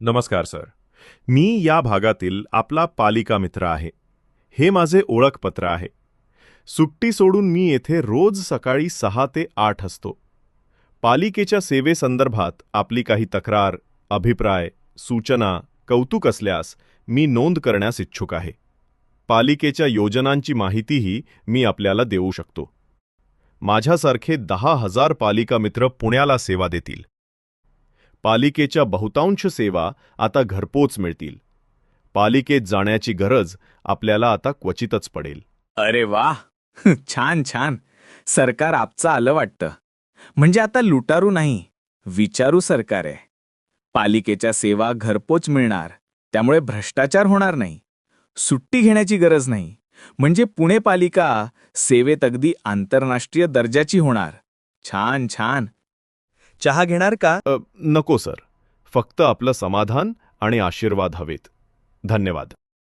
नमस्कार सर. मी या भागातील आपला पालिका मित्र आहे. हे माझे ओळखपत्र आहे. सुट्टी सोडून मी येथे रोज सकाळी 6 ते 8 असतो. पालिकेच्या सेवेसंदर्भात आपली काही तक्रार, अभिप्राय, सूचना, कौतुक असल्यास मी नोंद करण्यास इच्छुक आहे. पालिकेच्या योजनांची माहितीही मी आपल्याला देऊ शकतो. माझ्यासारखे 10,000 पालिका मित्र पुण्याला सेवा देतील. पालिकेच्या बहुतांश सेवा आता घरपोच मिळतील. पालिकेत जाण्याची गरज आपल्याला आता क्वचितच पडेल. अरे वा. छान छान. सरकार आपचं आलं वाटतं. म्हणजे आता लुटारू नाही, विचारू सरकार आहे. पालिकेच्या सेवा घरपोच मिळणार, त्यामुळे भ्रष्टाचार होणार नाही. सुट्टी घेण्याची गरज नाही, म्हणजे पुणे पालिका सेवेत अगदी आंतरराष्ट्रीय दर्जाची होणार. छान छान. चहा घेणार का? नको सर. फक्त आपलं समाधान आणि आशीर्वाद हवेत. धन्यवाद.